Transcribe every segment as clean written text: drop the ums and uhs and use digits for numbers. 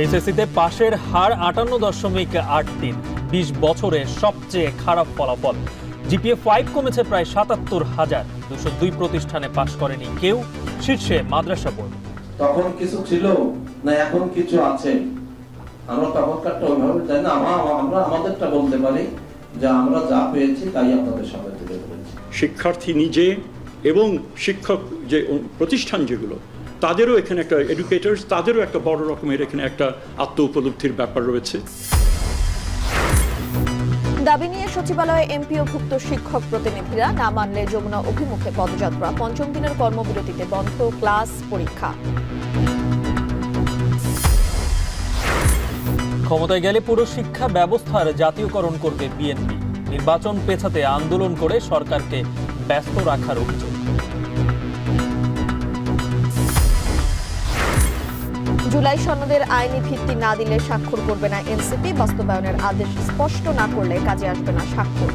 এইচএসসিতে পাশের হার 58.83, 20 বছরে সবচেয়ে খারাপ ফলাফল। জিপিএ 5 কমেছে প্রায় 77,000, 202 প্রতিষ্ঠানে পাশ করেনি কেউ। শীর্ষে মাদ্রাসা বোর্ড। তখন কিছু ছিল না, এখন কিছু আছে। আমরা তখনকারটা ওইভাবে জানি না, আমরা আমাদেরটা বলতে পারি যে আমরা যা পেয়েছি তাই আপনাদের সামনে তুলে ধরেছি। শিক্ষার্থী নিজে এবং শিক্ষক যে প্রতিষ্ঠান যেগুলো, তাদেরও এখানে একটা এডুকেটার্স, তাদেরও একটা বড় রকমের এখানে একটা আত্ম উপলব্ধির ব্যাপার রয়েছে। দাবি নিয়ে সচিবালয়ে এমপিওভুক্ত শিক্ষক প্রতিনিধিরা না মানলে যমুনা অভিমুখে পদযাত্রা। পঞ্চম দিনের কর্মবিরতিতে বন্ধ ক্লাস পরীক্ষা। ক্ষমতায় গেলে পুরো শিক্ষা ব্যবস্থার জাতীয়করণ করবে বিএনপি। নির্বাচন পেছাতে আন্দোলন করে সরকারকে ব্যস্ত রাখার অভিযোগ। জুলাই সনদের আইনি ভিত্তি না দিলে স্বাক্ষর করবে না এনসিপি। বাস্তবায়নের আদেশ স্পষ্ট না করলে কাজে আসবে না স্বাক্ষর।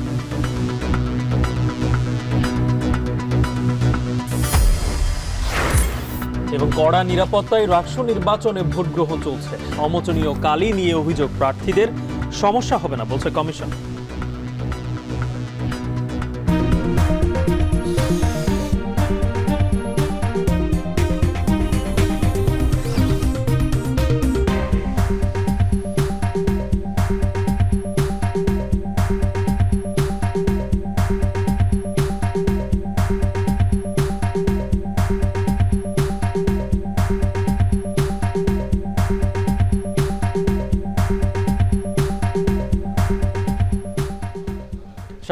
এবং কড়া নিরাপত্তায় রাষ্ট্র নির্বাচনে ভোট গ্রহণ চলছে। অমোচনীয় কালি নিয়ে অভিযোগ প্রার্থীদের, সমস্যা হবে না বলছে কমিশন।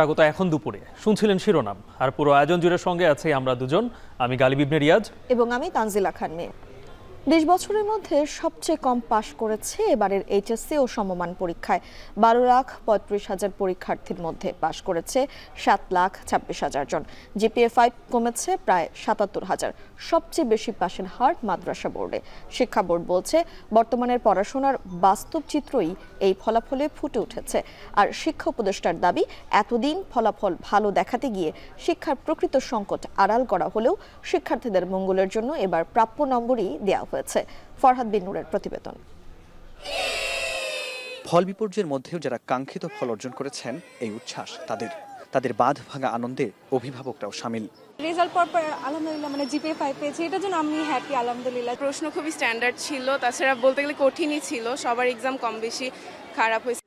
স্বাগত। এখন দুপুরে শুনছিলেন শিরোনাম, আর পুরো আয়োজন জুড়ে সঙ্গে আছে আমরা দুজন। আমি গালিব ইবনে রিয়াজ এবং আমি তানজিলা খান মেয়ে। 20 বছরের মধ্যে সবচেয়ে কম পাশ করেছে এবারের এইচএসসি ও সমমান পরীক্ষায়। 12,35,000 পরীক্ষার্থীর মধ্যে পাশ করেছে 7,26,000 জন। জিপিএ 5 কমেছে প্রায় 77,000। সবচেয়ে বেশি পাশের হার মাদ্রাসা বোর্ডে। শিক্ষা বোর্ড বলছে বর্তমানের পড়াশোনার বাস্তব চিত্রই এই ফলাফলে ফুটে উঠেছে। আর শিক্ষা উপদেষ্টার দাবি, এতদিন ফলাফল ভালো দেখাতে গিয়ে শিক্ষার প্রকৃত সংকট আড়াল করা হলেও শিক্ষার্থীদের মঙ্গলের জন্য এবার প্রাপ্য নম্বরই দেওয়া হয়েছে। ফরহাদ বিন নূরের প্রতিবেদন। ফল বিপর্যয়ের মধ্যেও যারা কাঙ্ক্ষিত ফল অর্জন করেছেন, এই উচ্ছ্বাস তাদের বাঁধ ভাঙা আনন্দে অভিভাবকরাও শামিল। রেজাল্ট পর আলহামদুলিল্লাহ, মানে জিপিএ 5 পেয়েছি, এটার জন্য আমি হ্যাপি আলহামদুলিল্লাহ। প্রশ্ন খুবই স্ট্যান্ডার্ড ছিল, তাছাড়া বলতে গেলে কঠিনই ছিল, সবার এক্সাম কম বেশি খারাপ হয়েছে।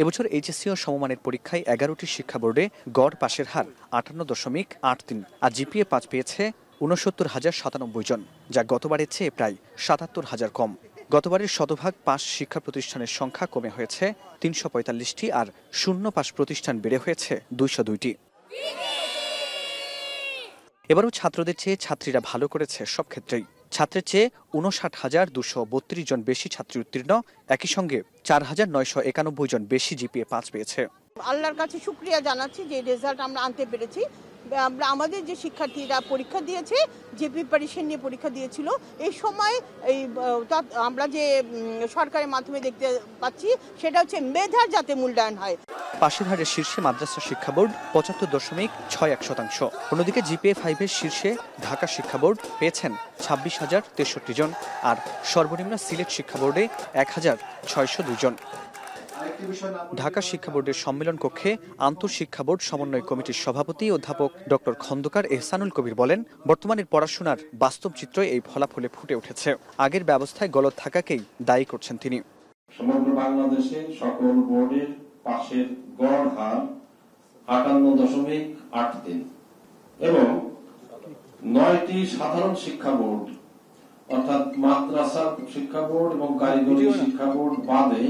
এবছর এইচএসসি ও সমমানের পরীক্ষায় 11টি শিক্ষা বোর্ডে গড় পাশের হার 58.83, আর জিপিএ 5 পেয়েছে 69,097 জন, যা গতবারের চেয়ে প্রায় 77,000 কম। গতবারের শতভাগ পাস শিক্ষা প্রতিষ্ঠানের সংখ্যা কমে হয়েছে 345টি, আর শূন্য পাস প্রতিষ্ঠান বেড়ে হয়েছে 202টি। এবারও ছাত্রদের চেয়ে ছাত্রীরা ভালো করেছে সব ক্ষেত্রেই। ছাত্রের চেয়ে 59,232 জন বেশি ছাত্রী উত্তীর্ণ, একই সঙ্গে 4,991 জন বেশি জিপিএ 5 পেয়েছে। আল্লাহর কাছে শুকরিয়া জানাচ্ছি যে রেজাল্ট আমরা আনতে পেরেছি। আমাদের যে শিক্ষার্থীরা পরীক্ষা দিয়েছে, যে প্রিপারেশন নিয়ে পরীক্ষা দিয়েছিল, এই সময় আমরা যে সরকারের মাধ্যমে দেখতে পাচ্ছি সেটা হচ্ছে মেধার যাতে মূল্যায়ন হয়। পাশের হারের শীর্ষে মাদ্রাসা শিক্ষা বোর্ড 75.61%। অন্যদিকে জিপিএ 5-এর শীর্ষে ঢাকা শিক্ষা বোর্ড পেয়েছেন 26,063 জন, আর সর্বনিম্ন সিলেট শিক্ষা বোর্ডে 1,602 জন। ঢাকা শিক্ষা বোর্ডের সম্মেলন কক্ষে আন্তঃশিক্ষা বোর্ড সমন্বয় কমিটির সভাপতি অধ্যাপক ডক্টর খন্দকার এহসানুল কবির বলেন, বর্তমানের পড়াশোনার বাস্তব চিত্র এই ফলাফলে ফুটে উঠেছে। আগের ব্যবস্থায় গলদ থাকাকেই দায়ী করছেন তিনি। সমগ্র বাংলাদেশে সকল বোর্ডের পাশের গড় হার 58.83 এবং 9টি সাধারণ শিক্ষা বোর্ড অর্থাৎ মাদ্রাসা শিক্ষা বোর্ড এবং কারিগরি শিক্ষা বোর্ড বাদে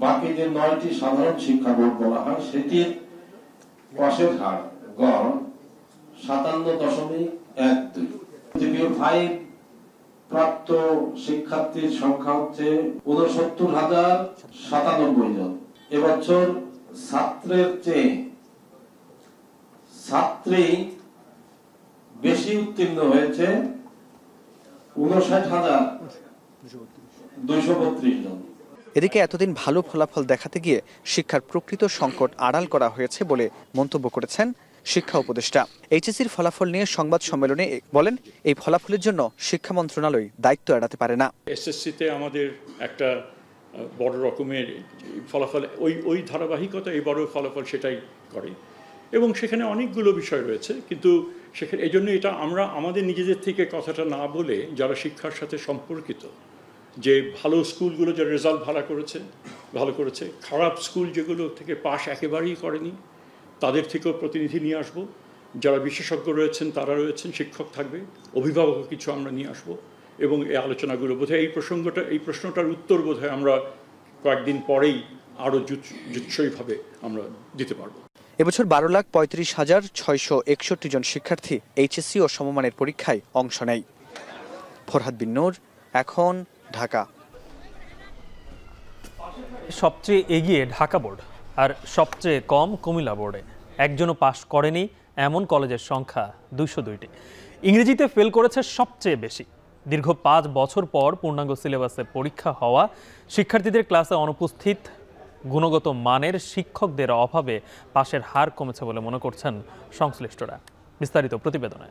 বাকি যে 9টি সাধারণ শিক্ষা বোর্ড বলা হয়, সেটির পাশের হার গড় 57.12। জিপিএ 5 প্রাপ্ত শিক্ষার্থীর সংখ্যা হচ্ছে 69,097 জন। এবছর ছাত্রের চেয়ে ছাত্রী বেশি উত্তীর্ণ হয়েছে 59,232 জন। এদিকে এতদিন ভালো ফলাফল দেখাতে গিয়ে শিক্ষার প্রকৃত সংকট আড়াল করা হয়েছে বলে মন্তব্য করেছেন শিক্ষা উপদেষ্টা। এইচএসসির ফলাফল নিয়ে সংবাদ সম্মেলনে বলেন, এই ফলাফলের জন্য শিক্ষা মন্ত্রণালয় দায়িত্ব এড়াতে পারে না। এসএসসিতে আমাদের একটা বড় রকমের ফলাফল, ওই ধারাবাহিকতা, এই বড় ফলাফল সেটাই করে এবং সেখানে অনেকগুলো বিষয় রয়েছে, কিন্তু সেখানে এই জন্য এটা আমরা আমাদের নিজেদের থেকে কথাটা না বলে যারা শিক্ষার সাথে সম্পর্কিত, যে ভালো স্কুলগুলো যারা রেজাল্ট ভালো করেছে, খারাপ স্কুল যেগুলো থেকে পাশ একেবারেই করেনি তাদের থেকেও প্রতিনিধি নিয়ে আসবো, যারা বিশেষজ্ঞ রয়েছেন তারা রয়েছেন, শিক্ষক থাকবে, অভিভাবক কিছু আমরা নিয়ে আসবো এবং এই আলোচনাগুলো বোধহয় এই প্রশ্নটার উত্তর বোধহয় আমরা কয়েকদিন পরেই আরও জুৎসইভাবে আমরা দিতে পারবো। এবছর 12,35,661 জন শিক্ষার্থী এইচএসসি ও সমমানের পরীক্ষায় অংশ নেয়। ফরহাদ বিন নূর, এখন, ঢাকা। সবচেয়ে এগিয়ে ঢাকা বোর্ড আর সবচেয়ে কম কুমিল্লা বোর্ডে। একজনও পাশ করেনি এমন কলেজের সংখ্যা 202টি। ইংরেজিতে ফেল করেছে সবচেয়ে বেশি। দীর্ঘ 5 বছর পর পূর্ণাঙ্গ সিলেবাসে পরীক্ষা হওয়া, শিক্ষার্থীদের ক্লাসে অনুপস্থিত, গুণগত মানের শিক্ষকদের অভাবে পাশের হার কমেছে বলে মনে করছেন সংশ্লিষ্টরা। বিস্তারিত প্রতিবেদনে।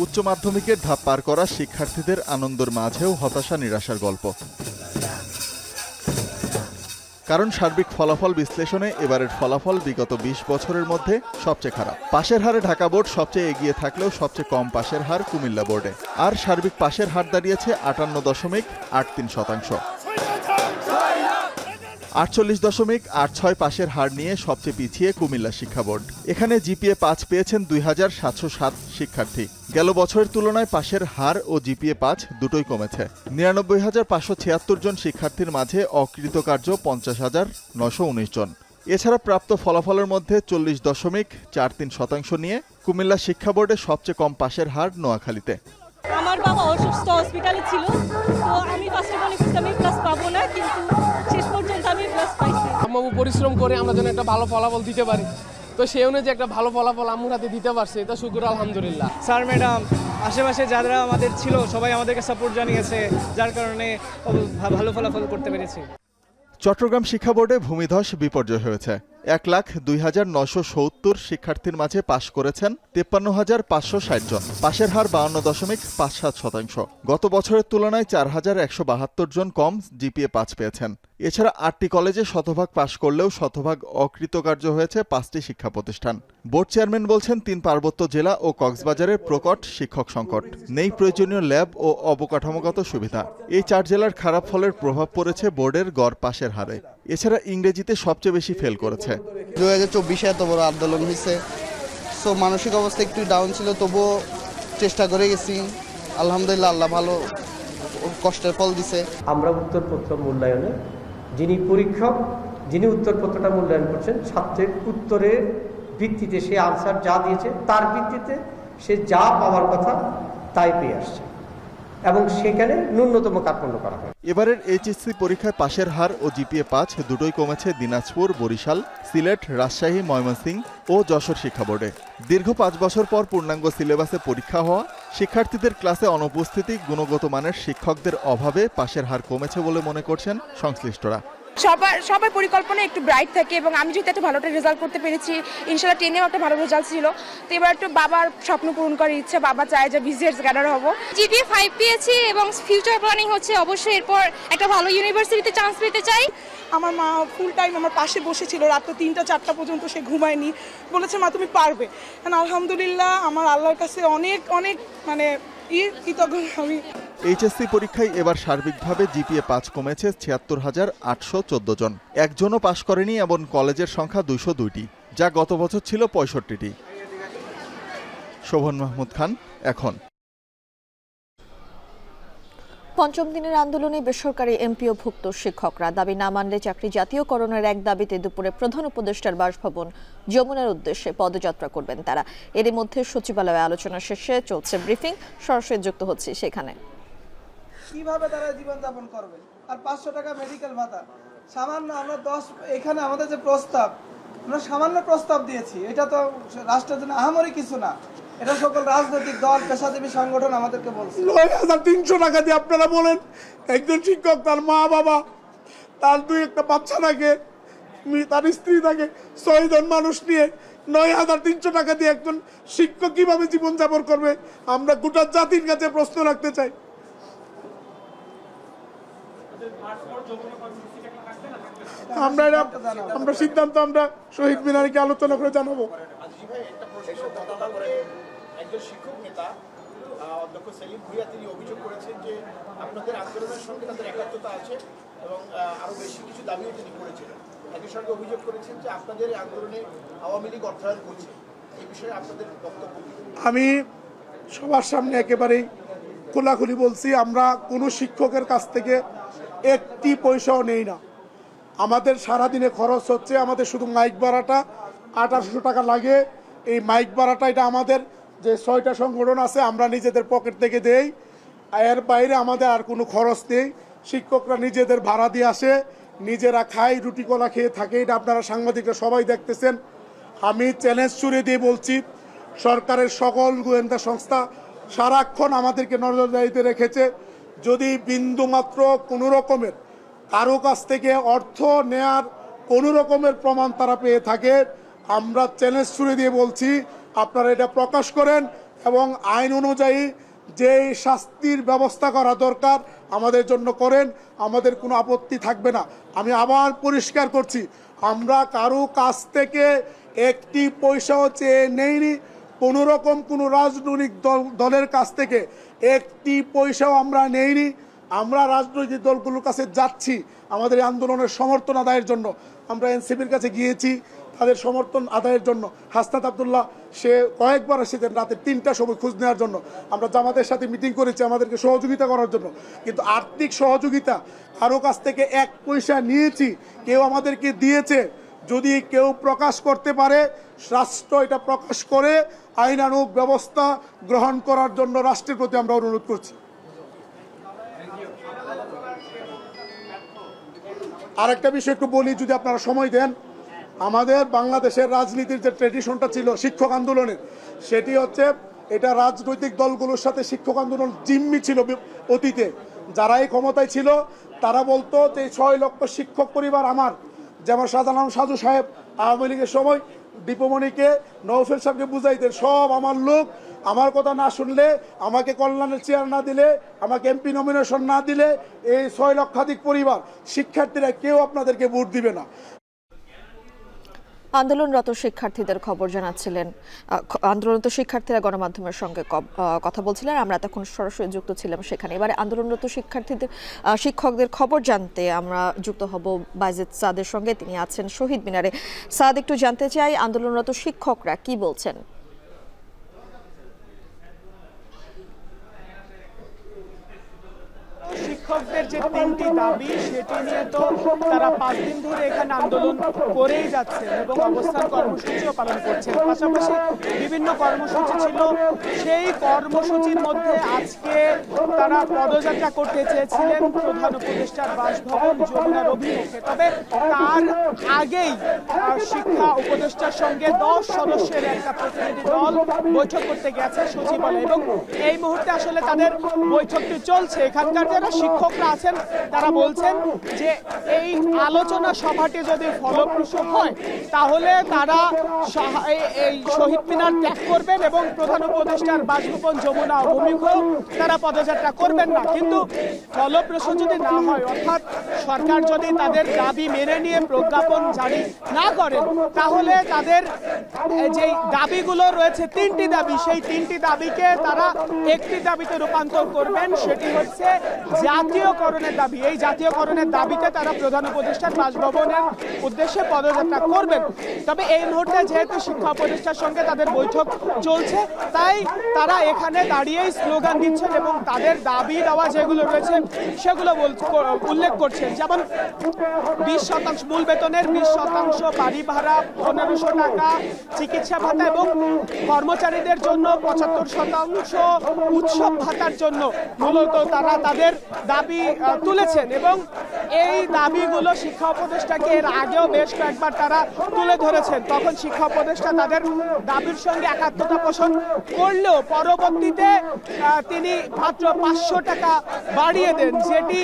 উচ্চ মাধ্যমিকের ধাপ পার করা শিক্ষার্থীদের আনন্দের মাঝেও হতাশা নিরাশার গল্প। কারণ সার্বিক ফলাফল বিশ্লেষণে এবারের ফলাফল বিগত 20 বছরের মধ্যে সবচেয়ে খারাপ। পাশের হারে ঢাকা বোর্ড সবচেয়ে এগিয়ে থাকলেও সবচেয়ে কম পাশের হার কুমিল্লা বোর্ডে। আর সার্বিক পাশের হার দাঁড়িয়েছে 58.83%। 48.86 পাশের হার নিয়ে সবচেয়ে পিছিয়ে কুমিল্লা শিক্ষা বোর্ড। এখানে জিপিএ 5 পেয়েছেন 2707 শিক্ষার্থী। গেল বছরের তুলনায় পাশের হার ও জিপিএ 5 দুটোই কমেছে। 99,576 জন শিক্ষার্থীর মাঝে অকৃতকার্য 50,919 জন। এছাড়া প্রাপ্ত ফলাফলের মধ্যে 40.43% নিয়ে কুমিল্লা শিক্ষা বোর্ডে সবচেয়ে কম পাশের হার নোয়াখালীতে। আমার বাবা অসুস্থ, হসপিটালে ছিল, তো আমি ফার্স্টে মনে করতাম আমি প্লাস পাবো না, কিন্তু শেষ পর্যন্ত আমি প্লাস পাইছি। আম্মু পরিশ্রম করে আমরা যেন একটা ভালো ফলাফল দিতে পারি, তো সেই অনুযায়ী একটা ভালো ফলাফল আম্মুর হাতে দিতে পারছে, এটা শুকর আলহামদুলিল্লাহ। স্যার ম্যাডাম আশেপাশে যারা আমাদের ছিল সবাই আমাদেরকে সাপোর্ট জানিয়েছে, যার কারণে ভালো ফলাফল করতে পেরেছি। চট্টগ্রাম শিক্ষা বোর্ডে ভূমিধস বিপর্যয় হয়েছে। 1,02,970 শিক্ষার্থীর মাঝে পাশ করেছেন 53,560 জন। পাশের হার 52.57%। গত বছরের তুলনায় 4,172 জন কম জিপিএ 5 পেয়েছেন। এছাড়া 8টি কলেজে শতভাগ পাশ করলেও শতভাগ অকৃতকার্য হয়েছে 5টি শিক্ষা প্রতিষ্ঠান। বোর্ড চেয়ারম্যান বলছেন 3 পার্বত্য জেলা ও কক্সবাজারের প্রকট শিক্ষক সংকট, নেই প্রয়োজনীয় ল্যাব ও অবকাঠামোগত সুবিধা। এই 4 জেলার খারাপ ফলের প্রভাব পড়েছে বোর্ডের গড় পাশের হারে। এছাড়া ইংরেজিতে সবচেয়ে বেশি ফেল করেছে। 2024 এত বড় আন্দোলন হয়েছে, সো মানসিক অবস্থা একটু ডাউন ছিল, তবুও চেষ্টা করে গেছি। আলহামদুলিল্লাহ, আল্লাহ ভালো কষ্টের ফল দিছে। আমরা উত্তরপত্র মূল্যায়নে যিনি পরীক্ষক, যিনি উত্তরপত্রটা মূল্যায়ন করছেন, ছাত্রের উত্তরের ভিত্তিতে সে আনসার যা দিয়েছে তার ভিত্তিতে সে যা পাওয়ার কথা তাই পেয়ে আসছে এবং সেখানে ন্যূনতম কার্পণ্য করা হয়। এবারের এইচএসসি পরীক্ষায় পাশের হার ও জিপিএ 5 দুটোই কমেছে দিনাজপুর, বরিশাল, সিলেট, রাজশাহী, ময়মনসিংহ ও যশোর শিক্ষা বোর্ডে। দীর্ঘ 5 বছর পর পূর্ণাঙ্গ সিলেবাসে পরীক্ষা হওয়া, শিক্ষার্থীদের ক্লাসে অনুপস্থিতি, গুণগত মানের শিক্ষকদের অভাবে পাশের হার কমেছে বলে মনে করছেন সংশ্লিষ্টরা। সবার পরিকল্পনা একটু ব্রাইট থাকে এবং আমি যেহেতু একটা ভালো একটা রেজাল্ট করতে পেরেছি, ইনশাল্লাহ 10এও একটা ভালো রেজাল্ট ছিল, তো এবার একটু বাবার স্বপ্ন পূরণ করার ইচ্ছা। বাবা চায় যে বিসিএস ক্যাডার হব। জিপিএ 5 পেয়েছি এবং ফিউচার প্ল্যানিং হচ্ছে অবশ্যই এরপর একটা ভালো ইউনিভার্সিটিতে চান্স পেতে চাই। আমার মা ফুল টাইম আমার পাশে বসেছিল, রাত 3টা-4টা পর্যন্ত সে ঘুমায়নি, বলেছে মা তুমি পারবে। আলহামদুলিল্লাহ, আমার আল্লাহর কাছে অনেক অনেক মানে কৃতজ্ঞ আমি। এইচএসসি পরীক্ষায় এবার সার্বিকভাবে জিপিএ 5 কমেছে 76,814 জন। একজনও পাশ করেনি এমন কলেজের সংখ্যা 202টি, যা গত বছর ছিল 65টি। শোভন মাহমুদ খান, এখন। পঞ্চম দিনের আন্দোলনে বেসরকারি এমপিওভুক্ত শিক্ষকরা দাবি না মানলে চাকরি জাতীয়করণের এক দাবিতে দুপুরে প্রধান উপদেষ্টার বাসভবন যমুনার উদ্দেশ্যে পদযাত্রা করবেন তারা। এরই মধ্যে সচিবালয়ে আলোচনা শেষে চলছে ব্রিফিং, সরাসরি যুক্ত হচ্ছে সেখানে। কিভাবে তারা জীবনযাপন করবে? আর 500 টাকা মেডিকেল ভাতা সামান্য, আমরা 10 এখানে আমাদের যে প্রস্তাব, আমরা সামান্য প্রস্তাব দিয়েছি, এটা তো রাষ্ট্রের জন্য আহামরি কিছু না। এটা সকল রাজনৈতিক দল, পেশাজীবী সংগঠন আমাদেরকে বলছে। 9,300 টাকা দিয়ে আপনারা বলেন একজন শিক্ষক তার মা বাবা তার 2-1টা বাচ্চা থাকে তার স্ত্রী থাকে, 6 জন মানুষ নিয়ে 9,300 টাকা দিয়ে একজন শিক্ষক কিভাবে জীবনযাপন করবে? আমরা গোটা জাতির কাছে প্রশ্ন রাখতে চাই। আমরা সিদ্ধান্ত আমরা শহীদ মিনারকে আলোচনা করে জানাবো। একজন শিক্ষক নেতা অধ্যক্ষ সেলিম ভুঁইয়া তিনি অভিযোগ করেছেন যে আপনাদের আন্দোলনের সঙ্গে তাদের একাত্মতা আছে এবং আরো বেশি কিছু দাবিও তিনি করেছিলেন। একই সঙ্গে অভিযোগ করেছেন যে আপনাদের আন্দোলনে আওয়ামী লীগ অর্থায়ন করছে। এই বিষয়ে আপনাদের বক্তব্য? আমি সবার সামনে একেবারেই খোলাখুলি বলছি, আমরা কোনো শিক্ষকের কাছ থেকে একটি পয়সাও নেই না। আমাদের সারাদিনে খরচ হচ্ছে, আমাদের শুধু মাইক ভাড়াটা 1800 টাকা লাগে। এই মাইক ভাড়াটা এটা আমাদের যে 6টা সংগঠন আছে আমরা নিজেদের পকেট থেকে দেই, এর বাইরে আমাদের আর কোনো খরচ নেই। শিক্ষকরা নিজেদের ভাড়া দিয়ে আসে, নিজেরা খায়, রুটি কলা খেয়ে থাকে। এটা আপনারা সাংবাদিকরা সবাই দেখতেছেন। আমি চ্যালেঞ্জ ছুড়ে দিয়ে বলছি, সরকারের সকল গোয়েন্দা সংস্থা সারাক্ষণ আমাদেরকে নজরদারিতে রেখেছে। যদি বিন্দুমাত্র কোনো রকমের কারো কাছ থেকে অর্থ নেয়ার কোনো রকমের প্রমাণ তারা পেয়ে থাকে, আমরা চ্যালেঞ্জ ছুড়ে দিয়ে বলছি আপনারা এটা প্রকাশ করেন এবং আইন অনুযায়ী যে শাস্তির ব্যবস্থা করা দরকার আমাদের জন্য করেন, আমাদের কোনো আপত্তি থাকবে না। আমি আবার পরিষ্কার করছি, আমরা কারো কাছ থেকে একটি পয়সাও চেয়ে নেইনি। কোনো রকম কোনো রাজনৈতিক দলের কাছ থেকে একটি পয়সাও আমরা নেইনি। আমরা রাজনৈতিক দলগুলোর কাছে যাচ্ছি আমাদের আন্দোলনের সমর্থন আদায়ের জন্য। আমরা এনসিপির কাছে গিয়েছি তাদের সমর্থন আদায়ের জন্য। হাসনাত আব্দুল্লাহ সে কয়েকবার এসেছেন রাতে 3টার সময় খোঁজ নেওয়ার জন্য। আমরা জামাতের সাথে মিটিং করেছি আমাদেরকে সহযোগিতা করার জন্য, কিন্তু আর্থিক সহযোগিতা কারো কাছ থেকে 1 পয়সা নিয়েছি, কেউ আমাদেরকে দিয়েছে, যদি কেউ প্রকাশ করতে পারে রাষ্ট্র এটা প্রকাশ করে আইনানুগ ব্যবস্থা গ্রহণ করার জন্য রাষ্ট্রের প্রতি আমরা অনুরোধ করছি। আরেকটা বিষয় একটু বলি যদি আপনারা সময় দেন। আমাদের বাংলাদেশের রাজনীতির যে ট্রেডিশনটা ছিল শিক্ষক আন্দোলনের, সেটি হচ্ছে এটা রাজনৈতিক দলগুলোর সাথে শিক্ষক আন্দোলন জিম্মি ছিল অতীতে। যারা এই ক্ষমতায় ছিল তারা বলতো যে 6 লক্ষ শিক্ষক পরিবার আমার, যেমন শাহজালাল সাজু সাহেব আওয়ামী লীগের সময় দীপমণিকে নওফেল সাহেবকে বুঝাইতেন সব আমার লোক, আমার কথা না শুনলে, আমাকে কল্যাণের চেয়ার না দিলে, আমাকে এমপি নমিনেশন না দিলে এই 6 লক্ষাধিক পরিবার শিক্ষার্থীরা কেউ আপনাদেরকে ভোট দিবে না। আন্দোলনরত শিক্ষার্থীদের খবর জানাচ্ছিলেন, আন্দোলনরত শিক্ষার্থীরা গণমাধ্যমের সঙ্গে কথা বলছিলেন, আমরা তখন সরাসরি যুক্ত ছিলাম সেখানে। এবারে আন্দোলনরত শিক্ষকদের খবর জানতে আমরা যুক্ত হব বাইজিদ সাদের সঙ্গে, তিনি আছেন শহীদ মিনারে। সাদ, একটু জানতে চাই আন্দোলনরত শিক্ষকরা কি বলছেন? শিক্ষকদের যে 3টি দাবি সেটি নিয়ে তো তারা 5 দিন ধরে এখানে আন্দোলন করেই যাচ্ছেন এবং অবস্থান কর্মসূচিও পালন করছেন। পাশাপাশি বিভিন্ন কর্মসূচি ছিল, সেই কর্মসূচির মধ্যে আজকে তারা পদযাত্রা করতে চেয়েছিলেন প্রধান উপদেষ্টার বাসভবন যমুনার অভিমুখে। তবে তার আগেই শিক্ষা উপদেষ্টার সঙ্গে 10 সদস্যের একটা প্রতিনিধি দল বৈঠক করতে গেছে সচিবালয়ে এবং এই মুহূর্তে আসলে তাদের বৈঠকটি চলছে। এখানকার যারা শিক্ষকরা আছেন তারা বলছেন যে এই আলোচনা সভাটি যদি ফলপ্রসূ হয় তাহলে তারা এই শহীদ মিনার ত্যাগ করবেন এবং প্রধান উপদেষ্টার বাসভবন যমুনা অভিমুখেও তারা পদযাত্রা করবেন না। কিন্তু ফলপ্রসূ যদি না হয়, অর্থাৎ সরকার যদি তাদের দাবি মেনে নিয়ে প্রজ্ঞাপন জারি না করেন, তাহলে তাদের যে দাবিগুলো রয়েছে 3টি দাবি, সেই 3টি দাবিকে তারা একটি দাবিতে রূপান্তর করবেন, সেটি হচ্ছে জাতীয়করণের দাবি। এই জাতীয়করণের দাবিতে তারা প্রধান উপদেষ্টার বাসভবনের উদ্দেশ্যে পদযাত্রা করবেন। তবে এই মুহূর্তে যেহেতু শিক্ষা উপদেষ্টার সঙ্গে তাদের বৈঠক চলছে, তাই তারা এখানে দাঁড়িয়েই স্লোগান দিচ্ছেন এবং তাদের দাবি দেওয়া যেগুলো রয়েছে সেগুলো উল্লেখ করছেন। যেমন 20% মূল বেতনের 20% বাড়ি ভাড়া, 1500 টাকা চিকিৎসা ভাতা এবং কর্মচারীদের জন্য 75% উৎসব ভাতার জন্য মূলত তারা তাদের দাবি তুলেছেন। এবং এই দাবিগুলো শিক্ষা উপদেষ্টাকে এর আগেও বেশ কয়েকবার তারা তুলে ধরেছেন। তখন শিক্ষা উপদেষ্টা তাদের দাবির সঙ্গে একাত্মতা পোষণ করলেও পরবর্তীতে তিনি মাত্র 500 টাকা বাড়িয়ে দেন, যেটি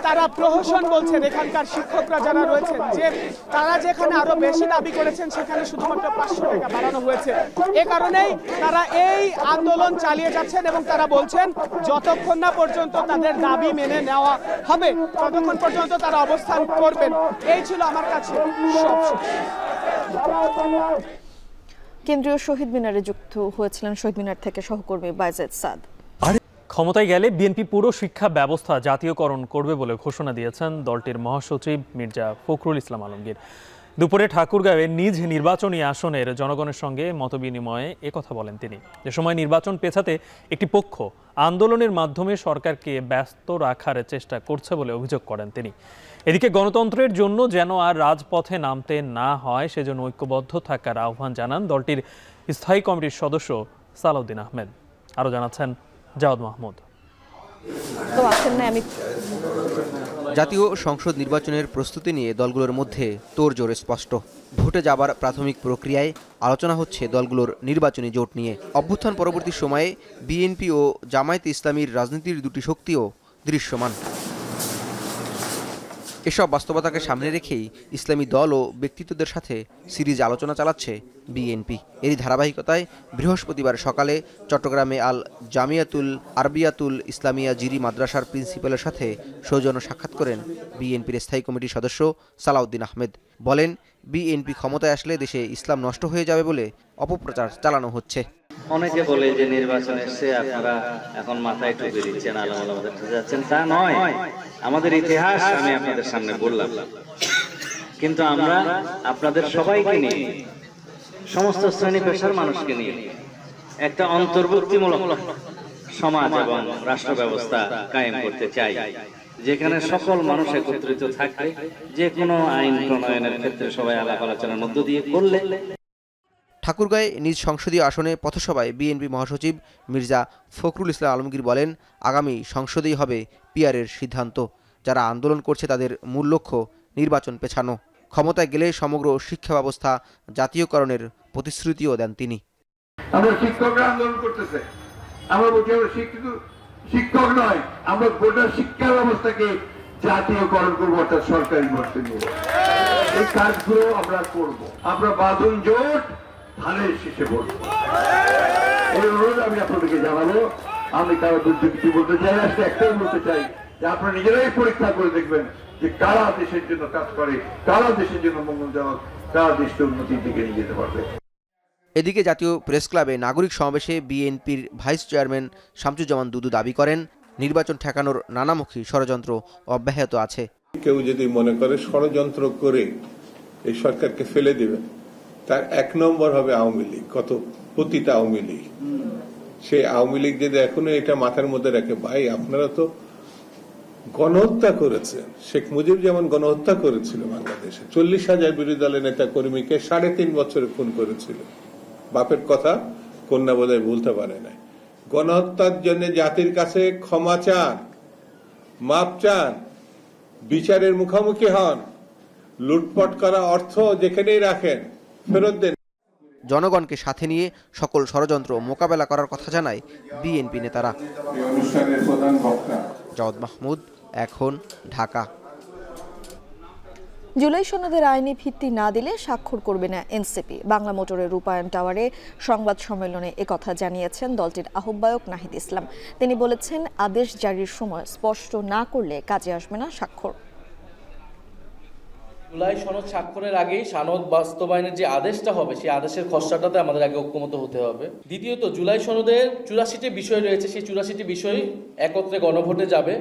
তারা প্রহসন বলছেন এখানকার শিক্ষকরা যারা রয়েছেন, যে তারা যেখানে আরো বেশি দাবি করেছেন সেখানে শুধুমাত্র 500 টাকা বাড়ানো হয়েছে। এ কারণেই তারা এই আন্দোলন চালিয়ে যাচ্ছেন এবং তারা বলছেন যতক্ষণ না পর্যন্ত তাদের দাবি মেনে নেওয়া হবে ততক্ষণ পর্যন্ত তারা অবস্থান করবেন। এই ছিল আমার কাছে কেন্দ্রীয় শহীদ মিনারে যুক্ত হয়েছিলেন শহীদ মিনার থেকে সহকর্মী বাইজেদ সাদ। ক্ষমতায় গেলে বিএনপি পুরো শিক্ষা ব্যবস্থা জাতীয়করণ করবে বলে ঘোষণা দিয়েছেন দলটির মহাসচিব মির্জা ফখরুল ইসলাম আলমগীর। দুপুরে ঠাকুরগাঁওয়ে নিজ নির্বাচনী আসনের জনগণের সঙ্গে মতবিনিময়ে একথা বলেন তিনি। এ সময় নির্বাচন পেছাতে একটি পক্ষ আন্দোলনের মাধ্যমে সরকারকে ব্যস্ত রাখার চেষ্টা করছে বলে অভিযোগ করেন তিনি। এদিকে গণতন্ত্রের জন্য যেন আর রাজপথে নামতে না হয় সেজন্য ঐক্যবদ্ধ থাকার আহ্বান জানান দলটির স্থায়ী কমিটির সদস্য সালাউদ্দিন আহমেদ। আরও জানাচ্ছেন জাওয়াদ মাহমুদ। জাতীয় সংসদ নির্বাচনের প্রস্তুতি নিয়ে দলগুলোর মধ্যে তোড়জোড় স্পষ্ট। ভোটে যাবার প্রাথমিক প্রক্রিয়ায় আলোচনা হচ্ছে দলগুলোর নির্বাচনী জোট নিয়ে। অভ্যুত্থান পরবর্তী সময়ে বিএনপি ও জামায়াতে ইসলামীর রাজনীতির দুটি শক্তিও দৃশ্যমান। এসব বাস্তবতাকে সামনে রেখেই ইসলামী দল ও ব্যক্তিত্বদের সাথে সিরিজ আলোচনা চালাচ্ছে বিএনপি। এরই ধারাবাহিকতায় বৃহস্পতিবার সকালে চট্টগ্রামে আল জামিয়াতুল আরবিয়াতুল ইসলামিয়া জিরি মাদ্রাসার প্রিন্সিপালের সাথে সৌজন্য সাক্ষাৎ করেন বিএনপির স্থায়ী কমিটির সদস্য সালাউদ্দিন আহমেদ। বলেন, বিএনপি ক্ষমতায় আসলে দেশে ইসলাম নষ্ট হয়ে যাবে বলে অপপ্রচার চালানো হচ্ছে। অনেকে বলে যে নির্বাচন এসে আপনারা এখন মাথায় টুপি দিচ্ছেন, আলাদা যাচ্ছেন, তা নয়। আমাদের ইতিহাস আমি আপনাদের সামনে বললাম, কিন্তু আমরা আপনাদের সবাইকে নিয়ে, সমস্ত শ্রেণী পেশার মানুষকে নিয়ে একটা অন্তর্ভুক্তিমূলক সমাজ এবং রাষ্ট্র ব্যবস্থা কায়েম করতে চাই, যেখানে সকল মানুষ একত্রিত থাকবে, যে কোনো আইন প্রণয়নের ক্ষেত্রে সবাই আলাপ আলোচনার মধ্য দিয়ে করলে। ঠাকুরগাঁয়ে নিজ সংসদীয় আসনে পথসভায় বিএনপি মহাসচিব মির্জা ফখরুল ইসলাম আলমগীর বলেন, আগামী সংসদেই হবে পিআরের সিদ্ধান্ত। যারা আন্দোলন করছে তাদের মূল লক্ষ্য নির্বাচন পেছানো। ক্ষমতায় গেলে সমগ্র শিক্ষা ব্যবস্থা জাতীয়করণের প্রতিশ্রুতিও দেন তিনি। আমরা শিক্ষকরা আন্দোলন করতেছে, আমরা বলছি আমরা শিক্ষক নয়, আমরা গোটা শিক্ষা ব্যবস্থাকে জাতীয়করণ করবো, অর্থাৎ সরকারি বর্ষে নিব। এই কাজগুলো আমরা করব। আমরা বাঁধন জোট ধানের শীষে বলবো। এই অনুরোধ আমি আপনাদেরকে জানাবো। আমি কারো দুর্যোগী বলতে চাই, আজকে একটাই বলতে চাই যে আপনারা নিজেরাই পরীক্ষা করে দেখবেন যে কারা দেশের জন্য কাজ করে, কারা দেশের জন্য মঙ্গলজনক, কারা দেশকে উন্নতির দিকে নিয়ে যেতে পারবে। এদিকে জাতীয় প্রেস ক্লাবে নাগরিক সমাবেশে বিএনপির ভাইস চেয়ারম্যান শামসুজ্জামান দুদু দাবি করেন, নির্বাচন ঠেকানোর নানামুখী ষড়যন্ত্র অব্যাহত আছে। কেউ যদি মনে করে ষড়যন্ত্র করে এই সরকারকে ফেলে দেবেন, তার এক নম্বর হবে আওয়ামী লীগ। কত পতিত আওয়ামী লীগ, সেই আওয়ামী লীগ যদি এখনো এটা মাথার মধ্যে রাখে, ভাই আপনারা তো গণহত্যা করেছেন। শেখ মুজিব যেমন গণহত্যা করেছিল বাংলাদেশে, 40,000 বিরোধী দলের নেতা কর্মীকে 3.5 বছরে খুন করেছিল। বাপের কথা কন্যা বোধহয় ভুলতে পারে না। গণহত্যার জন্য জাতির কাছে ক্ষমা চান, মাপ চান, বিচারের মুখোমুখি হন, লুটপাট করা অর্থ যেখানেই রাখেন ফেরত দেন। জনগণকে সাথে নিয়ে সকল ষড়যন্ত্র মোকাবেলা করার কথা জানায় বিএনপি নেতারা। জাওয়াদ মাহমুদ, এখন, ঢাকা। জুলাই সনদের আইনি ভিত্তি না দিলে স্বাক্ষর করবে না এনসিপি। বাংলা মোটরের রূপায়ণ টাওয়ারে সংবাদ সম্মেলনে একথা জানিয়েছেন দলটির আহ্বায়ক নাহিদ ইসলাম। তিনি বলেছেন, আদেশ জারির সময় স্পষ্ট না করলে কাজে আসবে না স্বাক্ষর। জুলাই সনদ স্বাক্ষরের আগেই সনদ বাস্তবায়নের যে আদেশটা হবে, সেই আদেশের খসড়াটাতে আমাদের আগে ঐক্যমত হতে হবে। দ্বিতীয়ত, জুলাই সনদের 84টি বিষয় রয়েছে, সেই 84টি বিষয় একত্রে গণভোটে যাবে।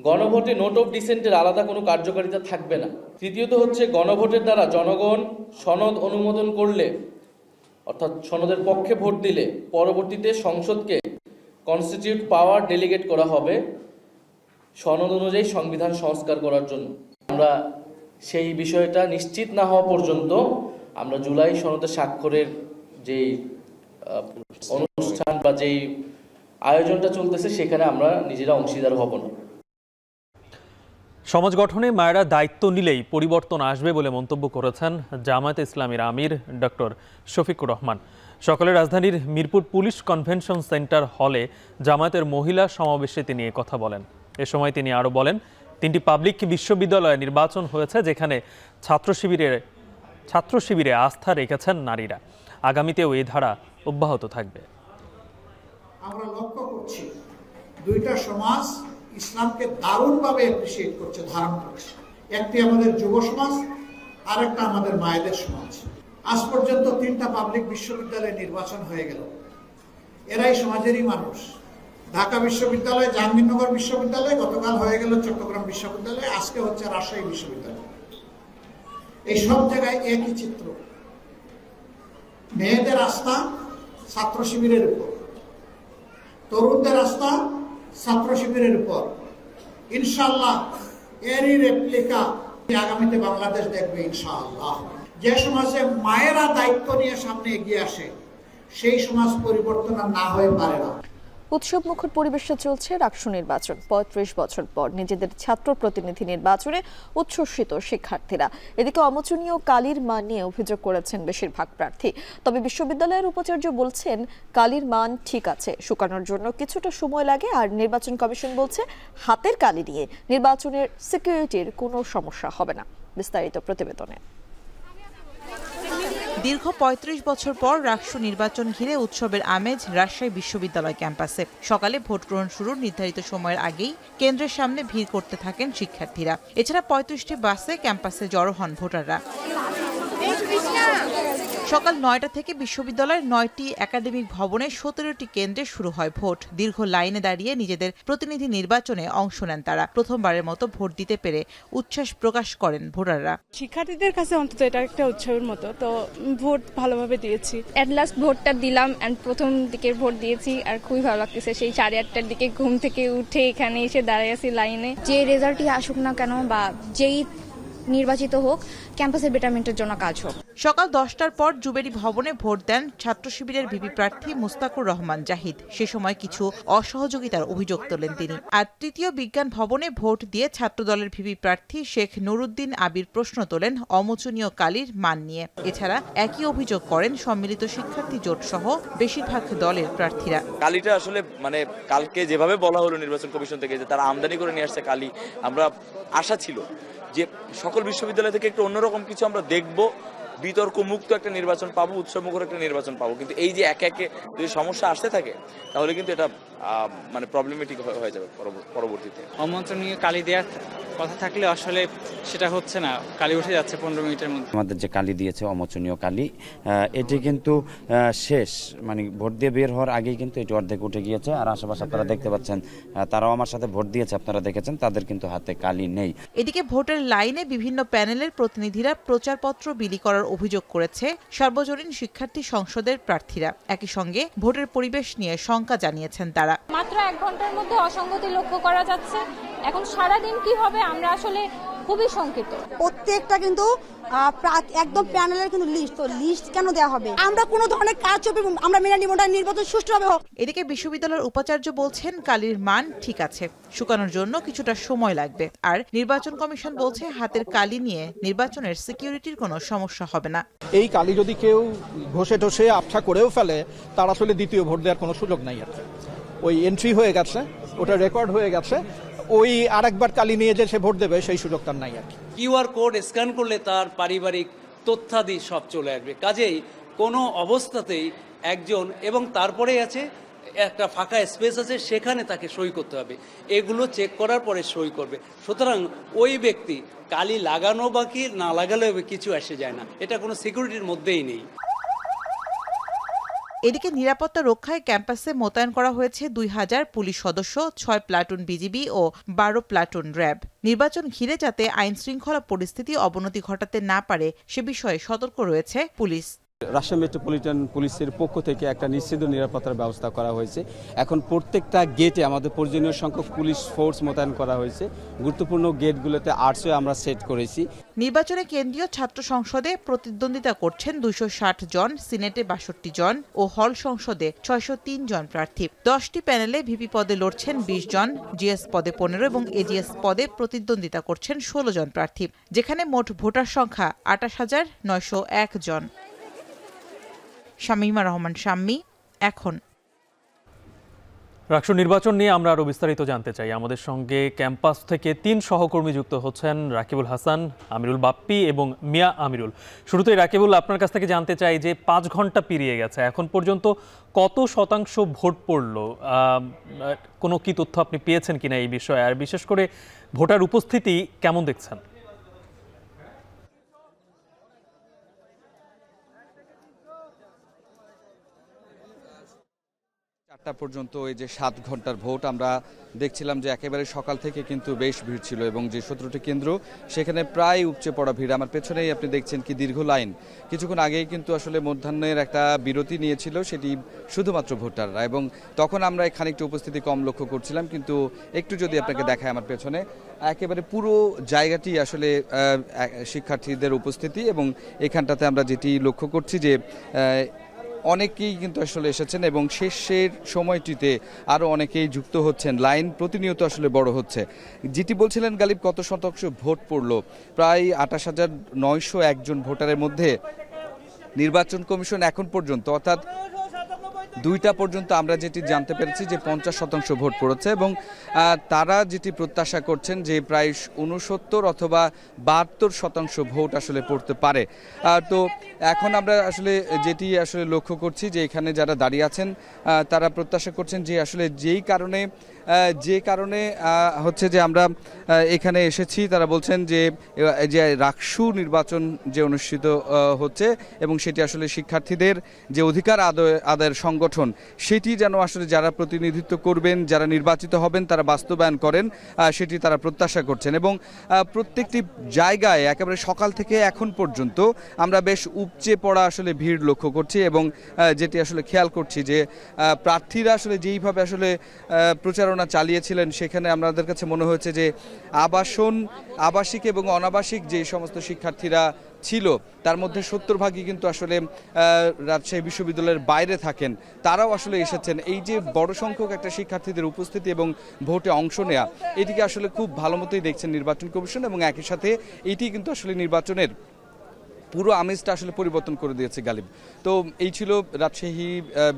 গণভোটে নোট অফ ডিসেন্টের আলাদা কোনো কার্যকারিতা থাকবে না। তৃতীয়ত হচ্ছে, গণভোটের দ্বারা জনগণ সনদ অনুমোদন করলে, অর্থাৎ সনদের পক্ষে ভোট দিলে, পরবর্তীতে সংসদকে কনস্টিটিউট পাওয়ার ডেলিগেট করা হবে সনদ অনুযায়ী সংবিধান সংস্কার করার জন্য। আমরা সেই বিষয়টা নিশ্চিত না হওয়া পর্যন্ত আমরা জুলাই সনদে স্বাক্ষরের যেই অনুষ্ঠান বা যেই আয়োজনটা চলতেছে সেখানে আমরা নিজেরা অংশীদার হব না। সমাজ গঠনে মায়েরা দায়িত্ব নিলেই পরিবর্তন আসবে বলে মন্তব্য করেছেন জামায়াতে ইসলামীর আমির ডক্টর শফিকুর রহমান। সকালে রাজধানীর মিরপুর পুলিশ কনভেনশন সেন্টার হলে জামায়াতের মহিলা সমাবেশে তিনি কথা বলেন। এ সময় তিনি আরও বলেন, 3টি পাবলিক বিশ্ববিদ্যালয়ে নির্বাচন হয়েছে যেখানে ছাত্র শিবিরে আস্থা রেখেছেন নারীরা। আগামীতেও এই ধারা অব্যাহত থাকবে। আমরা লক্ষ্য করছি দুইটা সমাজ ইসলামকে দারুণভাবে অ্যাপ্রিসিয়েট করছে, ধারণ করছে। একটি আমাদের যুব সমাজ, আরেকটা আমাদের মায়েদের সমাজ। আজ পর্যন্ত 3টা পাবলিক বিশ্ববিদ্যালয়ে নির্বাচন হয়ে গেল। এরাই সমাজেরই মানুষ। ঢাকা বিশ্ববিদ্যালয়, জাহাঙ্গীরনগর বিশ্ববিদ্যালয়, গতকাল হয়ে গেল চট্টগ্রাম বিশ্ববিদ্যালয়, আজকে হচ্ছে রাজশাহী বিশ্ববিদ্যালয়। এই সব জায়গায় একই চিত্র। মেয়েদের আস্থা ছাত্র শিবিরের উপর, তরুণদের আস্থা ছাত্র শিবিরের উপর। ইনশাআল্লাহ এরই রেপ্লিকা আগামীতে বাংলাদেশ দেখবে ইনশাআল্লাহ। যে সমাজে মায়েরা দায়িত্ব নিয়ে সামনে এগিয়ে আসে সেই সমাজ পরিবর্তন না হয়ে পারে না। উৎসব মুখর পরিবেশে চলছে রাকসু নির্বাচন। ৩৫ বছর পর নিজেদের ছাত্র প্রতিনিধি নির্বাচনে উচ্ছ্বসিত শিক্ষার্থীরা। এদিকে অমোচনীয় কালির মান নিয়ে অভিযোগ করেছেন বেশিরভাগ প্রার্থী। তবে বিশ্ববিদ্যালয়ের উপাচার্য বলছেন কালির মান ঠিক আছে, শুকানোর জন্য কিছুটা সময় লাগে। আর নির্বাচন কমিশন বলছে হাতের কালি নিয়ে নির্বাচনের সিকিউরিটির কোনো সমস্যা হবে না। বিস্তারিত প্রতিবেদনে। দীর্ঘ ৩৫ বছর পর রাকসু নির্বাচন ঘিরে উৎসবের আমেজ রাজশাহী বিশ্ববিদ্যালয় ক্যাম্পাসে। সকালে ভোট গ্রহণ শুরুর নির্ধারিত সময়ের আগেই কেন্দ্রের সামনে ভিড় করতে থাকেন শিক্ষার্থীরা। এছাড়া ৩৫টি বাসে ক্যাম্পাসে জড়ো হন ভোটাররা। সকাল ৯টা থেকে বিশ্ববিদ্যালয়ের ৯টি একাডেমিক ভবনে ১৭টি কেন্দ্রে শুরু হয় ভোট। দীর্ঘ লাইনে দাঁড়িয়ে নিজেদের প্রতিনিধি নির্বাচনে অংশ নেন তারা। প্রথমবারের মতো ভোট দিতে পেরে উচ্ছ্বাস প্রকাশ করেন ভোটাররা। শিক্ষার্থীদের কাছে অন্তত এটা একটা উৎসবের মতো, তো ভোট ভালোভাবে দিয়েছি। এট লাস্ট ভোটটা দিলাম এন্ড প্রথম দিকের ভোট দিয়েছি আর খুবই ভালো লাগতেছে। সেই 8:30টার দিকে ঘুম থেকে উঠে এখানে এসে দাঁড়িয়ে আছি লাইনে। যে রেজাল্টই আসুক না কেন বা যেই নির্বাচিত হোক, ক্যাম্পাসের বেটারমেন্টের জন্য কাজ হোক। সকাল 10টার পর জুবেরি ভবনে ভোট দেন ছাত্র শিবিরের ভিপি প্রার্থী মুস্তাকুর রহমান জাহিদ। সে সময় কিছু অসহযোগিতার অভিযোগ তোলেন তিনি। আর তৃতীয় বিজ্ঞান ভবনে ভোট দিয়ে ছাত্রদলের ভিপি প্রার্থী শেখ নুরুদ্দিন আবির প্রশ্ন তোলেন অমোচনীয় কালির মান নিয়ে। এছাড়া একই অভিযোগ করেন সম্মিলিত শিক্ষার্থী জোট সহ বেশিরভাগ দলের প্রার্থীরা। কালিটা আসলে কালকে যেভাবে বলা হলো নির্বাচন কমিশন থেকে যে তারা আমদানি করে নিয়ে আসছে কালি, আমরা আশা ছিল যে সকল বিশ্ববিদ্যালয় থেকে একটু অন্যরকম কিছু আমরা দেখব, বিতর্ক মুক্ত একটা নির্বাচন পাবো, উৎসব মুখর একটা নির্বাচন পাবো। কিন্তু এই যে একে একে যদি সমস্যা আসতে থাকে তাহলে কিন্তু এটা প্রবলেমেটিক হয়ে যাবে পরবর্তীতে। অমোচনীয় কালি দেওয়ার কথা থাকলে আসলে সেটা হচ্ছে না, কালি উঠে যাচ্ছে 15 মিনিটের মধ্যে। আমাদের যে কালি দিয়েছে অমোচনীয় কালি, এটি কিন্তু শেষ, ভোট দিয়ে বের হওয়ার আগেই কিন্তু এটি অর্ধেক উঠে গিয়েছে। আর আশেপাশে আপনারা দেখতে পাচ্ছেন তারাও আমার সাথে ভোট দিয়েছে, আপনারা দেখেছেন, তাদের কিন্তু হাতে কালি নেই। এদিকে ভোটের লাইনে বিভিন্ন প্যানেলের প্রতিনিধিরা প্রচারপত্র বিলি করার অভিযোগ করেছে সর্বজনীন শিক্ষার্থী সংসদের প্রার্থীরা। একই সঙ্গে ভোটের পরিবেশ নিয়ে শঙ্কা জানিয়েছেন তারা। মাত্র 1 ঘন্টার মধ্যে অসঙ্গতি লক্ষ্য করা যাচ্ছে। এখন সারাদিন কি হবে আমরা আসলে খুবই শঙ্কিত। প্রত্যেকটা কিন্তু একদম প্যানেলের কিন্তু লিস্ট কেন দেওয়া হবে? আমরা কোনো ধরনের কাজ আমরা মেনে নিব না, নির্বাচন সুষ্ঠুভাবে হোক। এদিকে বিশ্ববিদ্যালয়ের উপাচার্য বলছেন কালির মান ঠিক আছে, শুকানোর জন্য কিছুটা সময় লাগবে। আর নির্বাচন কমিশন বলছে হাতের কালি নিয়ে নির্বাচনের সিকিউরিটির কোনো সমস্যা হবে না। এই কালি যদি কেউ ঘষে ঠসে আবছা করেও ফেলে, তার আসলে দ্বিতীয় ভোট দেওয়ার কোনো সুযোগ নাই। আর ওই এন্ট্রি হয়ে গেছে, ওটা রেকর্ড হয়ে গেছে, ওই আরেকবার কালি নিয়ে যে সে ভোট দেবে সেই সুযোগ তার নাই। আর কিউআর কোড স্ক্যান করলে তার পারিবারিক তথ্যাদি সব চলে আসবে। কাজেই কোনো অবস্থাতেই একজন, এবং তারপরে আছে একটা ফাঁকা স্পেস আছে, সেখানে তাকে সই করতে হবে। এগুলো চেক করার পরে সই করবে। সুতরাং ওই ব্যক্তি কালি লাগানো বা কি না লাগালেও কিছু আসে যায় না, এটা কোনো সিকিউরিটির মধ্যেই নেই। এদিকে নিরাপত্তা রক্ষায় ক্যাম্পাসে মোতায়েন করা হয়েছে 2000 পুলিশ সদস্য, 6 প্লাটুন বিজিবি ও 12 প্লাটুন র্যাব। নির্বাচন ঘিরে যাতে আইন শৃঙ্খলা পরিস্থিতি অবনতি ঘটাতে না পারে সে বিষয়ে সতর্ক রয়েছে পুলিশ। রাজশাহী মেট্রোপলিটন পুলিশের পক্ষ থেকে একটা নিশ্চিত নিরাপত্তার ব্যবস্থা করা হয়েছে। এখন প্রত্যেকটা গেটে আমাদের প্রয়োজনীয় সংখ্যক পুলিশ ফোর্স মোতায়েন করা হয়েছে। গুরুত্বপূর্ণ গেটগুলোতে 800 আমরা সেট করেছি। নির্বাচনে কেন্দ্রীয় ছাত্র সংসদে প্রতিদ্বন্দ্বিতা করছেন 260 জন, সিনেটে 62 জন ও হল সংসদে 603 জন প্রার্থী। 10টি প্যানেলে ভিপি পদে লড়ছেন 20 জন, জিএস পদে 15 এবং এজিএস পদে প্রতিদ্বন্দ্বিতা করছেন 16 জন প্রার্থী, যেখানে মোট ভোটার সংখ্যা 28,901 জন। শামীমা রহমান শাম্মী, এখন। রাষ্ট্র নির্বাচন নিয়ে আমরা আরো বিস্তারিত জানতে চাই। আমাদের সঙ্গে ক্যাম্পাস থেকে 3 সহকর্মী যুক্ত হচ্ছেন, রাকিবুল হাসান, আমিরুল বাপ্পি এবং মিয়া আমিরুল। শুরুতেই রাকিবুল, আপনার কাছ থেকে জানতে চাই যে 5 ঘন্টা পেরিয়ে গেছে, এখন পর্যন্ত কত শতাংশ ভোট পড়ল? কোনো কি তথ্য আপনি পেয়েছেন কিনা এই বিষয়ে, আর বিশেষ করে ভোটার উপস্থিতি কেমন দেখছেন? 4টা পর্যন্ত এই যে 7 ঘন্টার ভোট আমরা দেখছিলাম যে একেবারে সকাল থেকে কিন্তু বেশ ভিড় ছিল, এবং যে 17টি কেন্দ্র সেখানে প্রায় উপচে পড়া ভিড়। আমার পেছনেই আপনি দেখছেন কি দীর্ঘ লাইন। কিছুক্ষণ আগেই কিন্তু আসলে মধ্যাহ্নের একটা বিরতি নিয়েছিল, সেটি শুধুমাত্র ভোটাররা, এবং তখন আমরা খানিকটা উপস্থিতি কম লক্ষ্য করছিলাম। কিন্তু একটু যদি আপনাকে দেখায় আমার পেছনে, একেবারে পুরো জায়গাটি আসলে শিক্ষার্থীদের উপস্থিতি, এবং এখানটাতে আমরা যেটি লক্ষ্য করছি যে অনেকেই কিন্তু আসলে এসেছেন, এবং শেষের সময়টিতে আরও অনেকেই যুক্ত হচ্ছেন। লাইন প্রতিনিয়ত আসলে বড় হচ্ছে। যেটি বলছিলেন গালিব, কত শতাংশ ভোট পড়ল? প্রায় 28,901 জন ভোটারের মধ্যে নির্বাচন কমিশন এখন পর্যন্ত, অর্থাৎ 2টা পর্যন্ত আমরা যেটি জানতে পেরেছি যে 50% ভোট পড়েছে, এবং তারা যেটি প্রত্যাশা করছেন যে প্রায় 69 অথবা 72% ভোট আসলে পড়তে পারে। তো এখন আমরা আসলে যেটি আসলে লক্ষ্য করছি যে এখানে যারা দাঁড়িয়ে আছেন তারা প্রত্যাশা করছেন যে আসলে যে কারণে হচ্ছে যে আমরা এখানে এসেছি, তারা বলছেন যে রাকসু নির্বাচন যে অনুষ্ঠিত হচ্ছে, এবং সেটি আসলে শিক্ষার্থীদের যে অধিকার আদায়ের সংগঠন, সেটি যেন আসলে যারা প্রতিনিধিত্ব করবেন, যারা নির্বাচিত হবেন, তারা বাস্তবায়ন করেন, সেটি তারা প্রত্যাশা করছেন। এবং প্রত্যেকটি জায়গায় একেবারে সকাল থেকে এখন পর্যন্ত আমরা বেশ উপচে পড়া আসলে ভিড় লক্ষ্য করছি, এবং যেটি আসলে খেয়াল করছি যে প্রার্থীরা আসলে যেইভাবে আসলে প্রচারণা চালিয়েছিলেন, সেখানে আমাদের কাছে মনে হয়েছে যে আবাসিক এবং অনাবাসিক যে সমস্ত শিক্ষার্থীরা ছিল তার মধ্যে 70% কিন্তু আসলে রাজশাহী বিশ্ববিদ্যালয়ের বাইরে থাকেন, তারাও আসলে এসেছেন। এই যে বড় সংখ্যক একটা শিক্ষার্থীদের উপস্থিতি এবং ভোটে অংশ নেওয়া, এটিকে আসলে খুব ভালো মতোই দেখছেন নির্বাচন কমিশন, এবং একই সাথে এটি কিন্তু আসলে নির্বাচনের পুরো আমেজটা আসলে পরিবর্তন করে দিয়েছে গালিব। তো এই ছিল রাজশাহী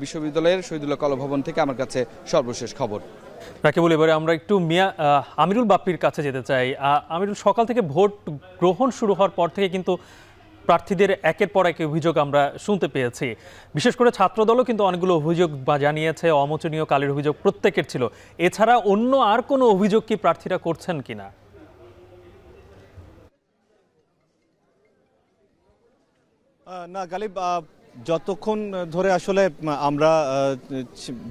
বিশ্ববিদ্যালয়ের শহীদুল্লাহ কলা ভবন থেকে আমার কাছে সর্বশেষ খবর। রাকিবুল, এবারে আমরা একটু মিয়া আমিরুল বাপ্পির কাছে যেতে চাই। আমিরুল, সকাল থেকে ভোট গ্রহণ শুরু হওয়ার পর থেকে কিন্তু প্রার্থীদের একের পর এক অভিযোগ আমরা শুনতে পেয়েছি। বিশেষ করে ছাত্রদলও কিন্তু অনেকগুলো অভিযোগ জানিয়েছে, অমোচনীয় কালের অভিযোগ প্রত্যেকের ছিল। এছাড়া অন্য আর কোনো অভিযোগ কি প্রার্থীরা করছেন কিনা? না গালিব, যতক্ষণ ধরে আসলে আমরা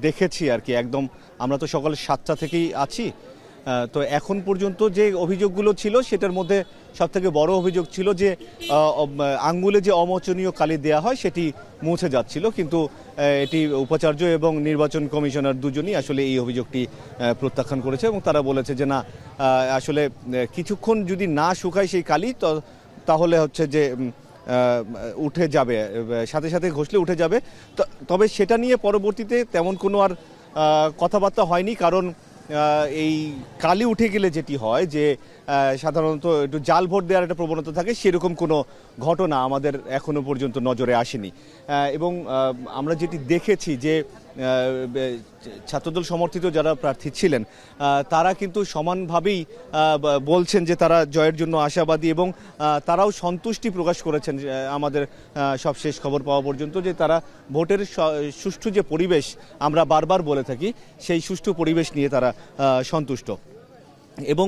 দেখেছি আর কি, একদম আমরা তো সকাল 7টা থেকেই আছি, তো এখন পর্যন্ত যে অভিযোগগুলো ছিল সেটার মধ্যে সবথেকে বড় অভিযোগ ছিল যে আঙ্গুলে যে অমোচনীয় কালি দেয়া হয় সেটি মুছে যাচ্ছিল, কিন্তু এটি উপাচার্য এবং নির্বাচন কমিশনার দুজনই আসলে এই অভিযোগটি প্রত্যাখ্যান করেছে, এবং তারা বলেছে যে না, আসলে কিছুক্ষণ যদি না শুকায় সেই কালি তাহলে হচ্ছে যে উঠে যাবে, সাথে সাথে ঘষলে উঠে যাবে। তবে সেটা নিয়ে পরবর্তীতে তেমন কোনো আর কথাবার্তা হয়নি, কারণ এই কালি উঠে গেলে যেটি হয় যে সাধারণত একটু জাল ভোট দেওয়ার একটা প্রবণতা থাকে, সেরকম কোনো ঘটনা আমাদের এখনো পর্যন্ত নজরে আসেনি। এবং আমরা যেটি দেখেছি যে ছাত্রদল সমর্থিত যারা প্রার্থী ছিলেন তারা কিন্তু সমানভাবেই বলছেন যে তারা জয়ের জন্য আশাবাদী, এবং তারাও সন্তুষ্টি প্রকাশ করেছেন আমাদের সবশেষ খবর পাওয়া পর্যন্ত, যে তারা ভোটের সুষ্ঠু যে পরিবেশ আমরা বারবার বলে থাকি, সেই সুষ্ঠু পরিবেশ নিয়ে তারা সন্তুষ্ট। এবং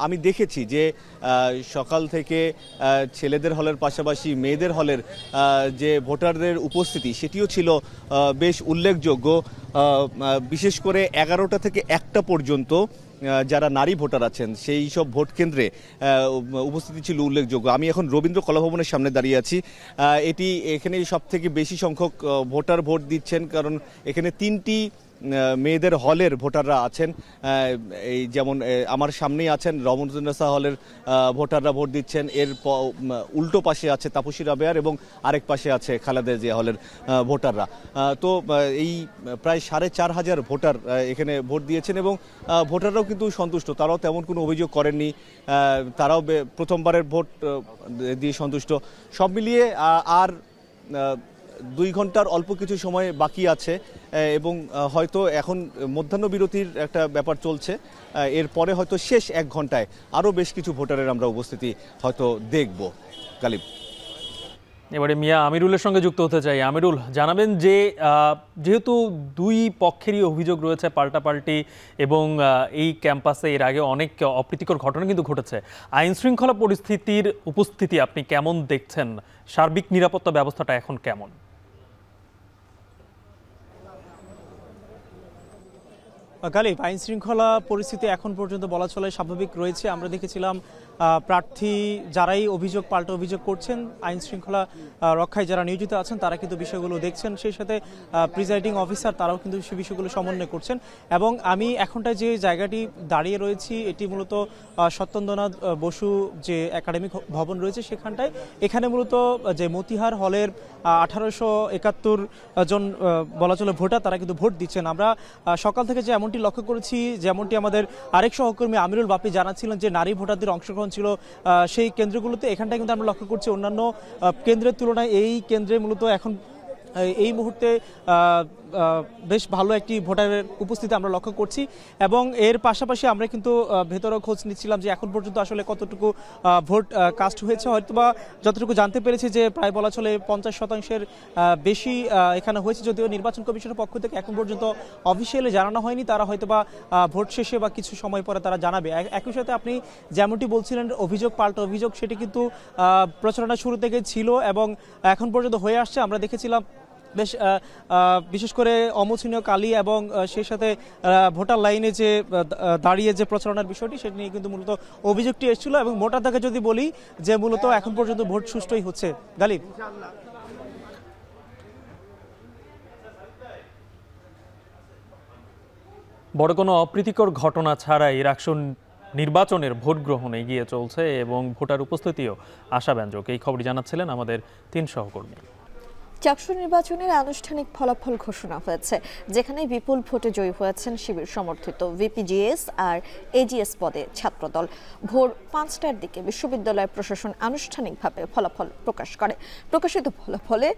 আমি দেখেছি যে সকাল থেকে ছেলেদের হলের পাশাপাশি মেয়েদের হলের যে ভোটারদের উপস্থিতি সেটিও ছিল বেশ উল্লেখযোগ্য। বিশেষ করে 11টা থেকে 1টা পর্যন্ত যারা নারী ভোটার আছেন সেই সব ভোট কেন্দ্রে উপস্থিতি ছিল উল্লেখযোগ্য। আমি এখন রবীন্দ্র কলাভবনের সামনে দাঁড়িয়ে আছি। এখানে সব থেকে বেশি সংখ্যক ভোটার ভোট দিচ্ছেন, কারণ এখানে 3টি মেয়েদের হলের ভোটাররা আছেন। এই যেমন আমার সামনেই আছেন রমজান্নেসা হলের ভোটাররা ভোট দিচ্ছেন, এর উল্টো পাশে আছে তাপসী রাবেয়ার এবং আরেক পাশে আছে খালেদা জিয়া হলের ভোটাররা। তো এই প্রায় 4,500 ভোটার এখানে ভোট দিয়েছেন এবং ভোটাররাও কিন্তু সন্তুষ্ট, তারাও তেমন কোনো অভিযোগ করেননি, তারাও প্রথমবারের ভোট দিয়ে সন্তুষ্ট। সব মিলিয়ে আর 2 ঘন্টার অল্প কিছু সময় বাকি আছে এবং হয়তো এখন মধ্যাহ্ন বিরতির একটা ব্যাপার চলছে, এরপরে হয়তো শেষ 1 ঘন্টায় আরও বেশ কিছু ভোটারের আমরা উপস্থিতি হয়তো দেখব। গালিব, এবারে মিয়া আমিরুলের সঙ্গে যুক্ত হতে চাই। আমিরুল, জানাবেন যে যেহেতু 2 পক্ষেরই অভিযোগ রয়েছে পাল্টাপাল্টি এবং এই ক্যাম্পাসে এর আগে অনেক অপ্রীতিকর ঘটনা কিন্তু ঘটেছে, আইন শৃঙ্খলা পরিস্থিতির উপস্থিতি আপনি কেমন দেখছেন? সার্বিক নিরাপত্তা ব্যবস্থাটা এখন কেমন? গালিব, আইন শৃঙ্খলা পরিস্থিতি এখন পর্যন্ত বলা চলে স্বাভাবিক রয়েছে। আমরা দেখেছিলাম প্রার্থী যারাই পাল্টা অভিযোগ করছেন, আইন শৃঙ্খলা রক্ষায় যারা নিয়োজিত আছেন তারা কিন্তু বিষয়গুলো দেখছেন, সেই সাথে প্রিজাইডিং অফিসার তারাও কিন্তু সেই বিষয়গুলো সমন্বয় করছেন। এবং আমি এখনটায় যে জায়গাটি দাঁড়িয়ে রয়েছি এটি মূলত সত্যেন্দ্রনাথ বসু যে একাডেমিক ভবন রয়েছে সেখানটায়। এখানে মূলত যে মতিহার হলের 1871 জন বলা চলে ভোটার তারা কিন্তু ভোট দিচ্ছেন। আমরা সকাল থেকে যে এমনটি লক্ষ্য করেছি, যেমনটি আমাদের আরেক সহকর্মী আমিরুল বাপি জানাচ্ছিলেন যে নারী ভোটারদের অংশগ্রহণ ছিল সেই কেন্দ্রগুলোতে, এখানটায় কিন্তু আমরা লক্ষ্য করছি অন্যান্য কেন্দ্রের তুলনায় এই কেন্দ্রে মূলত এখন এই মুহূর্তে বেশ ভালো একটি ভোটারের উপস্থিতি আমরা লক্ষ্য করছি। এবং এর পাশাপাশি আমরা কিন্তু ভেতরেও খোঁজ নিচ্ছিলাম যে এখন পর্যন্ত আসলে কতটুকু ভোট কাস্ট হয়েছে। হয়তোবা যতটুকু জানতে পেরেছি যে প্রায় বলা চলে 50% বেশি এখানে হয়েছে, যদিও নির্বাচন কমিশনের পক্ষ থেকে এখন পর্যন্ত অফিসিয়ালি জানানো হয়নি, তারা হয়তোবা ভোট শেষে বা কিছু সময় পরে তারা জানাবে। একই সাথে আপনি যেমনটি বলছিলেন অভিযোগ পাল্টা অভিযোগ, সেটি কিন্তু প্রচারণা শুরু থেকে ছিল এবং এখন পর্যন্ত হয়ে আসছে। আমরা দেখেছিলাম বেশ বিশেষ করে অমোচনীয় কালি এবং সেই সাথে ভোটার লাইনে যে দাঁড়িয়ে যে প্রচারণার বিষয়টি সেটি নিয়ে কিন্তু মূলত অভিযোগটি এসেছিল। এবং মোটা দাগে যদি বলি যে মূলত এখন পর্যন্ত ভোট সুষ্ঠুই হচ্ছে। গালিব, বড় কোনো অপ্রীতিকর ঘটনা ছাড়াই রাকসু নির্বাচনের ভোট গ্রহণ এগিয়ে চলছে এবং ভোটার উপস্থিতিও আশাব্যঞ্জক। এই খবরটি জানাচ্ছিলেন আমাদের 3 সহকর্মী। চাকসু নির্বাচনের আনুষ্ঠানিক ফলাফল ঘোষণা হয়েছে, যেখানে বিপুল ভোটে জয়ী হয়েছেন শিবির সমর্থিত ভিপিজিএস আর এজিএস পদে ছাত্রদল। ভোর 5টার দিকে বিশ্ববিদ্যালয় প্রশাসন আনুষ্ঠানিকভাবে ফলাফল প্রকাশ করে। প্রকাশিত ফলাফলে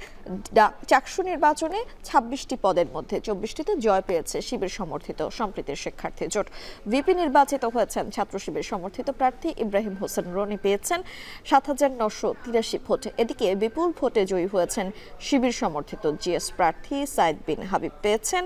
চাকসু নির্বাচনে 26টি পদের মধ্যে 24টিতে জয় পেয়েছে শিবির সমর্থিত সম্প্রীতির শিক্ষার্থী জোট। ভিপি নির্বাচিত হয়েছেন ছাত্র শিবির সমর্থিত প্রার্থী ইব্রাহিম হোসেন রনি, পেয়েছেন 7,983 ভোট। এদিকে বিপুল ভোটে জয়ী হয়েছেন শিবির সমর্থিত জিএস প্রার্থী সাইদ বিন হাবিব, পেয়েছেন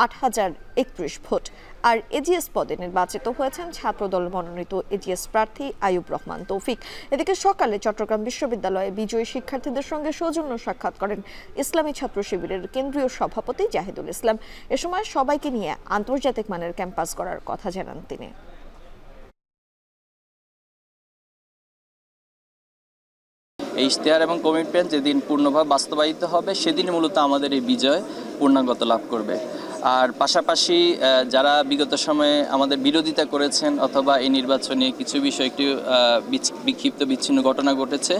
8,031 ভোট। আর এজিএস পদে নির্বাচিত হয়েছেন ছাত্রদল মনোনীত এজিএস প্রার্থী আয়ুব রহমান তৌফিক। এদিকে সকালে চট্টগ্রাম বিশ্ববিদ্যালয়ে বিজয়ী শিক্ষার্থীদের সঙ্গে সৌজন্য সাক্ষাৎ করেন ইসলামী ছাত্র শিবিরের কেন্দ্রীয় সভাপতি জাহিদুল ইসলাম। এ সময় সবাইকে নিয়ে আন্তর্জাতিক মানের ক্যাম্পাস করার কথা জানান তিনি। এই ইশতেহার এবং কমিটমেন্ট যেদিন পূর্ণভাবে বাস্তবায়িত হবে সেদিন মূলত আমাদের এই বিজয় পূর্ণাঙ্গতা লাভ করবে। আর পাশাপাশি যারা বিগত সময়ে আমাদের বিরোধিতা করেছেন অথবা এই নির্বাচনে কিছু বিষয় একটু বিক্ষিপ্ত বিচ্ছিন্ন ঘটনা ঘটেছে,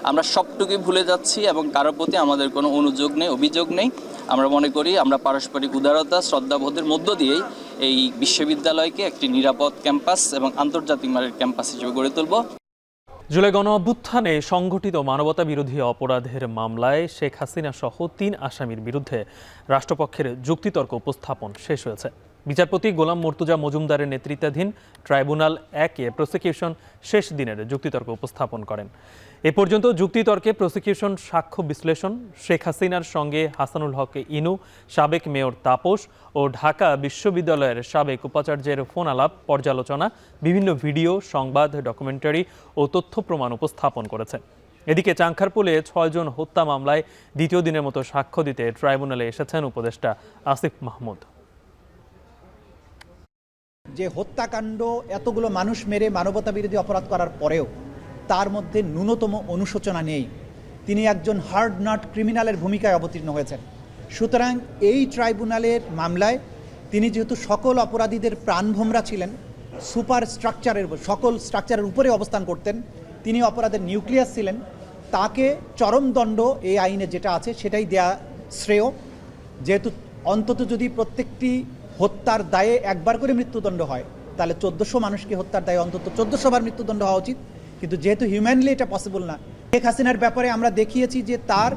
আমরা সবটুকুই ভুলে যাচ্ছি এবং কারোর প্রতি আমাদের কোনো অনুযোগ নেই, অভিযোগ নেই। আমরা মনে করি আমরা পারস্পরিক উদারতা শ্রদ্ধাবোধের মধ্য দিয়েই এই বিশ্ববিদ্যালয়কে একটি নিরাপদ ক্যাম্পাস এবং আন্তর্জাতিক মানের ক্যাম্পাস হিসেবে গড়ে তুলব। জুলাই গণ অভ্যুত্থানে সংঘটিত মানবতা বিরোধী অপরাধের মামলায় শেখ হাসিনা সহ 3 আসামির বিরুদ্ধে রাষ্ট্রপক্ষের যুক্তিতর্ক উপস্থাপন শেষ হয়েছে। বিচারপতি গোলাম মর্তুজা মজুমদারের নেতৃত্বাধীন ট্রাইব্যুনাল 1-এ প্রসিকিউশন শেষ দিনের যুক্তিতর্ক উপস্থাপন করেন। এ পর্যন্ত যুক্তিতর্কে প্রসিকিউশন সাক্ষ্য বিশ্লেষণ, শেখ হাসিনার সঙ্গে হাসানুল হক ইনু, সাবেক মেয়র তাপস ও ঢাকা বিশ্ববিদ্যালয়ের সাবেক উপাচার্যের ফোন আলাপ, পর্যালোচনা, বিভিন্ন ভিডিও, সংবাদ, ডকুমেন্টারি ও তথ্য প্রমাণ উপস্থাপন করেছে। এদিকে চাংখারপুলে 6 জন হত্যা মামলায় দ্বিতীয় দিনের মতো সাক্ষ্য দিতে ট্রাইব্যুনালে এসেছেন উপদেষ্টা আসিফ মাহমুদ। যে হত্যাকাণ্ড এতগুলো মানুষ মেরে মানবতা বিরোধী অপরাধ করার পরেও তার মধ্যে ন্যূনতম অনুশোচনা নেই। তিনি একজন হার্ড নট ক্রিমিনালের ভূমিকায় অবতীর্ণ হয়েছেন। সুতরাং এই ট্রাইব্যুনালের মামলায় তিনি যেহেতু সকল অপরাধীদের প্রাণভোমরা ছিলেন, সুপার স্ট্রাকচারের সকল স্ট্রাকচারের উপরে অবস্থান করতেন, তিনি অপরাধের নিউক্লিয়াস ছিলেন, তাকে চরম দণ্ড এই আইনে যেটা আছে সেটাই দেয়া শ্রেয়। যেহেতু অন্তত যদি প্রত্যেকটি হত্যার দায়ে একবার করে মৃত্যুদণ্ড হয়, তাহলে 1400 মানুষকে হত্যার দায়ে অন্তত 1400 বার মৃত্যুদণ্ড হওয়া উচিত। কিন্তু যেহেতু হিউম্যানলি এটা পসিবল না, শেখ হাসিনার ব্যাপারে আমরা দেখিয়েছি যে তার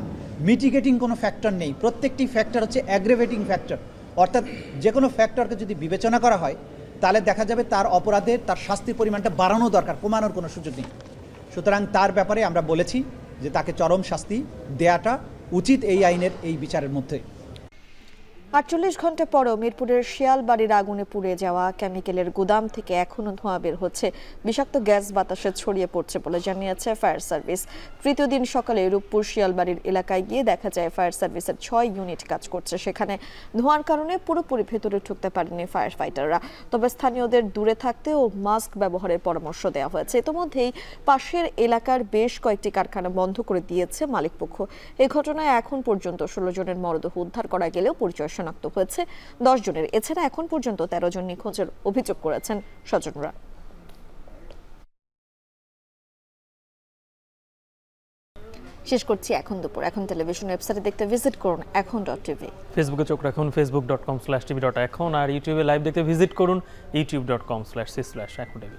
মিটিগেটিং কোনো ফ্যাক্টর নেই, প্রত্যেকটি ফ্যাক্টর হচ্ছে অ্যাগ্রেভেটিং ফ্যাক্টর। অর্থাৎ যে কোনো ফ্যাক্টরকে যদি বিবেচনা করা হয় তাহলে দেখা যাবে তার অপরাধের তার শাস্তির পরিমাণটা বাড়ানো দরকার, কমানোর কোনো সুযোগ নেই। সুতরাং তার ব্যাপারে আমরা বলেছি যে তাকে চরম শাস্তি দেয়াটা উচিত এই আইনের এই বিচারের মধ্যে। 48 ঘন্টা পরও মিরপুরের শিয়ালবাড়ির আগুনে পুড়ে যাওয়া কেমিক্যালের গুদাম থেকে এখনো ধোঁয়া বের হচ্ছে, বিষাক্ত গ্যাস বাতাসে ছড়িয়ে পড়ছে বলে জানিয়েছে ফায়ার সার্ভিস। তৃতীয় দিন সকালে রূপপুর শিয়ালবাড়ির এলাকায় গিয়ে দেখা যায় ফায়ার সার্ভিসের 6 ইউনিট কাজ করছে। সেখানে ধোঁয়ার কারণে পুরোপুরি ভেতরে ঢুকতে পারেনি ফায়ার ফাইটাররা, তবে স্থানীয়দের দূরে থাকতে ও মাস্ক ব্যবহারের পরামর্শ দেওয়া হয়েছে। ইতিমধ্যেই পাশের এলাকার বেশ কয়েকটি কারখানা বন্ধ করে দিয়েছে মালিকপক্ষ। এই ঘটনায় এখন পর্যন্ত 16 জনের মরদেহ উদ্ধার করা গেলেও পরিচয় শনাক্ত হয়েছে 10 জনের। এছাড়া এখন পর্যন্ত 13 জন নিখোঁজের অভিযোগ করেছেন স্বজনরা। শেষ করছি এখন দুপুর। এখন টেলিভিশন ওয়েবসাইটে দেখতে ভিজিট করুন এখন.tv। ফেসবুকে চোখ রাখুন facebook.com/tv.এখন, আর ইউটিউবে লাইভ দেখতে ভিজিট করুন youtube.com/c/এখন.tv।